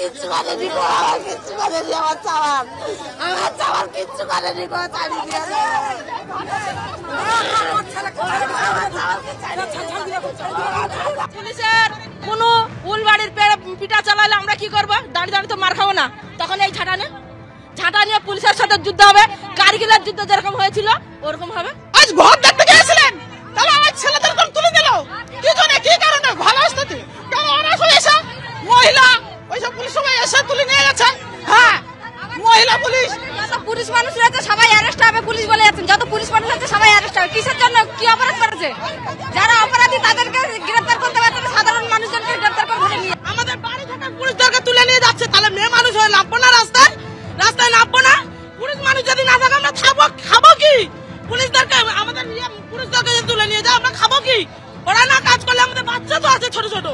কিচ্ছু করেনি গো, আমার কিচ্ছু করেনি, আমার চাওয়ার কিচ্ছু করেনি গো, চালিয়ে গেছে। পুলিশের কোনো উলবাড়ির পিটা চালালে আমরা কি করবো? দাঁড়িয়ে দাঁড়িয়ে তো মার খাবো না। তখন এই ঝাঁটা নিয়ে পুলিশের সাথে যুদ্ধ হবে। কারগিলের যুদ্ধ যেরকম হয়েছিল ওরকম হবে। আজ ভোট দেখতে গিয়েছিলেন, তাহলে আমার ছেলেদের কোন তুলে দিল কি জন্য, কি কারণে? ভালো আসতে কেন ওরা সব এসে মহিলা ওইসব পুলিশ সবাই এসে তুলে নিয়ে গেছে। হ্যাঁ, মহিলা পুলিশ, পুলিশ মানুষ রয়েছে সবাই অ্যারেস্ট হবে পুলিশ বলে যাচ্ছেন। যত পুলিশ মানুষ আছে সবাই অ্যারেস্ট হবে। কিসের জন্য? কি অপরাধ করেছে? যারা অপরাধী তাদেরকে গ্রেফতার করতে পারছে না, সাধারণ মানুষজনকে গ্রেফতার করে ধরে নিয়ে আমাদের বাড়ি থেকে পুলিশদেরকে তুলে নিয়ে যাচ্ছে। তাহলে মেয়ে মানুষ হয়ে নামবো না রাস্তায়? রাস্তায় নামবো না? পুলিশ মানুষ যদি না থাকে আমরা খাবো কি? পুলিশদেরকে আমাদের পুলিশদেরকে যদি তুলে নিয়ে যায় আমরা খাবো কি? ওরা না কাজ করলে আমাদের বাচ্চা তো আছে ছোট ছোট,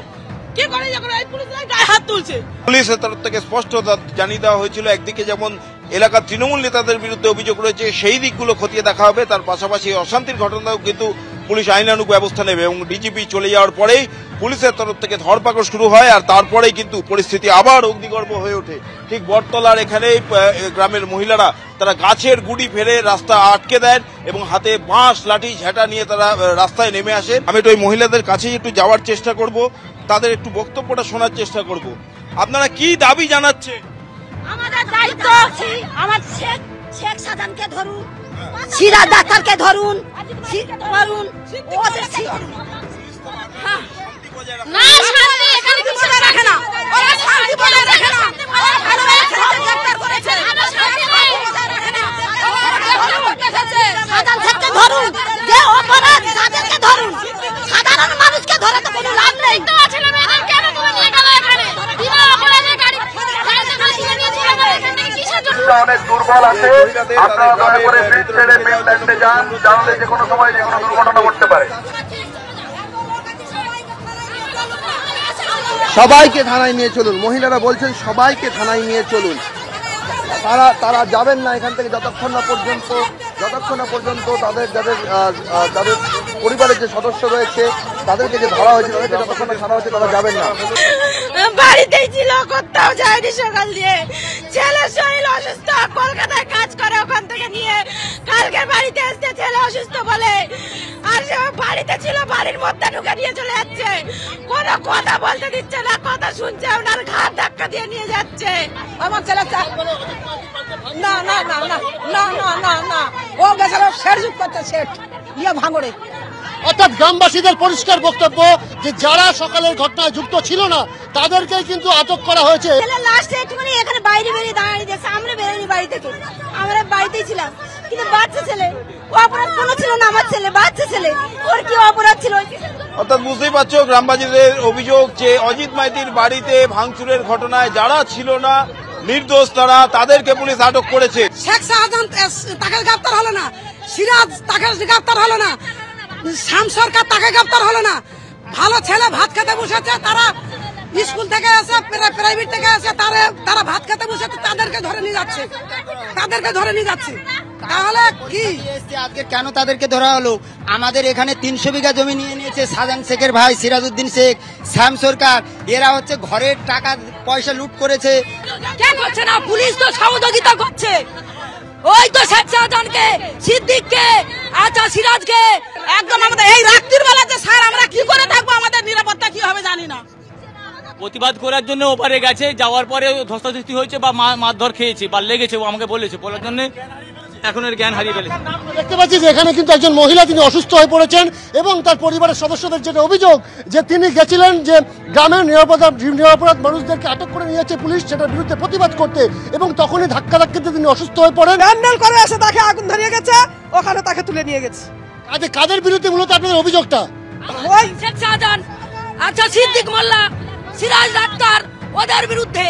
কি করে যখন এই পুলিশরা গায়ে হাত তুলছে? পুলিশের তরফ থেকে স্পষ্ট জানিয়ে দেওয়া হয়েছিল, একদিকে যেমন এলাকার তৃণমূল নেতাদের বিরুদ্ধে অভিযোগ রয়েছে সেই দিকগুলো খতিয়ে দেখা হবে, তার পাশাপাশি অশান্তির ঘটনাও কিন্তু পুলিশ আইনানুগ ব্যবস্থা নেবে এবং ডিজিপি চলে যাওয়ার পরেই পুলিশের তরফ থেকে ধরপাকড় শুরু হয় আর তারপরেই কিন্তু পরিস্থিতি আবার অগ্নিগর্ভ হয়ে ওঠে। ঠিক বটতলার এখানেই গ্রামের মহিলারা তারা গাছের গুড়ি ফেলে রাস্তা আটকে দেন এবং হাতে বাঁশ লাঠি ঝাঁটা নিয়ে তারা রাস্তায় নেমে আসেন। আমি একটু ওই মহিলাদের কাছেই একটু যাওয়ার চেষ্টা করব, তাদের একটু বক্তব্যটা শোনার চেষ্টা করব। আপনারা কি দাবি জানাচ্ছেন? আমাদের দায়িত্ব, আমার শেখ শাহজাহানকে ধরুন, সিরাজ ডাক্তারকে ধরুন, ওদের না শান্তি এখানে কিছু রাখে না। ওরা শান্তি বজায় রাখে না। গ্রেফতার করেছে। সাধারণ শেখকে ধরুন, যে অপরাধ তাদেরকে ধরুন, সাধারণ মানুষকে ধরে তো কোনো লাভ নেই। অনেক দুর্বল আছে, আপনারা দয়া করে ফিট ছেড়ে মেন লাইনে যান, জানলে যে কোনো সময় যে কোনো দুর্ঘটনা ঘটতে পারে। সবাইকে থানায় নিয়ে চলুন, মহিলারা বলছেন সবাইকে থানায় নিয়ে চলুন। তারা যাবেন না এখান থেকে যতক্ষণ না পর্যন্ত তাদের পরিবারের যে সদস্য রয়েছে তাদেরকে যে ধরা হয়েছে তাদেরকে যতক্ষণ না ছাড়া হচ্ছে তারা যাবেন না। বাড়িতেই ছিল, কোথাও যায়নি। সকাল দিয়ে ছেলের শরীর অসুস্থ, কলকাতায় কাজ করে, ওখান থেকে নিয়ে কালকে বাড়িতে আসছে ছেলে অসুস্থ বলে। আর বাড়িতে ছিল, বাড়ির মধ্যে ঢুকে নিয়ে চলে যাচ্ছে, কোনো কথা বলতে দিচ্ছে না, কথা শুনছে ওনার ঘাট ধাক্কা দিয়ে নিয়ে যাচ্ছে। আমার ছেলে না না না না না না না না ও গেছিল শের যুগ করতে, শেঠ ইয়ে ভাঙড়ে। অর্থাৎ গ্রামবাসীদের পরিষ্কার বক্তব্য যে যারা সকালের ঘটনায় যুক্ত ছিল না তাদেরকে কিন্তু আটক করা হয়েছে। লাস্টে একটুখানি এখানে বাইরে বেরিয়ে দাঁড়িয়ে দেখছে, আমরা বেরোনি বাড়ি থেকে, আমরা বাড়িতেই ছিলাম। কিন্তু বাচ্চা ছেলে, ও অপরাধ কোনো ছিল না, আমার ছেলে বাচ্চা ছেলে, ওর কি অপরাধ ছিল? অর্থাৎ বুঝতেই পারছো গ্রামবাসীদের অভিযোগ যে অজিত মাইতির বাড়িতে ভাঙচুরের ঘটনায় যারা ছিল না নির্দোষ তাদেরকে পুলিশ আটক করেছে। শেখ শাহজাহান তাকে গ্রেফতার হলো না, সিরাজ তাকে গ্রেফতার হলো না, শাম সরকার তাকে গ্রেফতার হলো না। ভালো ছেলে ভাত খেতে বসেছে, তারা স্কুল থেকে এসে প্রাইভেট থেকে এসে তারা ভাত খেতে বসেছে, তাদেরকে ধরে নিয়ে যাচ্ছে। তাহলে কি আজকে কেন তাদেরকে ধরা হলো? আমাদের এখানে 300 বিঘা জমি নিয়ে নিয়েছে শাহজাহান শেখের ভাই সিরাজউদ্দিন শেখ, শ্যাম সরকার। এরা হচ্ছে ঘরের টাকা পয়সা লুট করেছে। কেন হচ্ছে না? পুলিশ তো সহযোগিতা করছে। ওই তো শেখ শাহজাহানকে, সিদ্দিককে, আচ্ছা সিরাজকে একদম আমাদের এই রাত্রির বেলা যে স্যার আমরা কি করে থাকবো, আমাদের নিরাপত্তা কি হবে জানি না। প্রতিবাদ করার জন্য ওপারে গেছে, যাওয়ার পরে ধস্তাধস্তি হয়েছে বা মারধর খেয়েছে বা লেগেছে, আমাকে বলেছে, বলার জন্য এখন এর জ্ঞান হারিয়ে ফেলেছে। দেখতে পাচ্ছি যে এখানে কিন্তু একজন মহিলা তিনি অসুস্থ হয়ে পড়েছেন এবং তার পরিবারের সদস্যদের যেটা অভিযোগ যে তিনি গেছিলেন যে গ্রামের নিরাপরাধ মানুষদেরকে আটক করে নিয়ে যাচ্ছে পুলিশ, সেটার বিরুদ্ধে প্রতিবাদ করতে, এবং তখনই ধাক্কাতে তিনি অসুস্থ হয়ে পড়েন। প্যান্ডেল করে এসে তাকে আগুন ধরিয়ে গেছে, ওখানে তাকে তুলে নিয়ে গেছে। কাদের বিরুদ্ধে মূলত আপনাদের অভিযোগটা? ওই শেখ শাহজাহান, আচ্ছা সিদ্দিক মোল্লা, সিরাজ ডাক্তার, ওদের বিরুদ্ধে।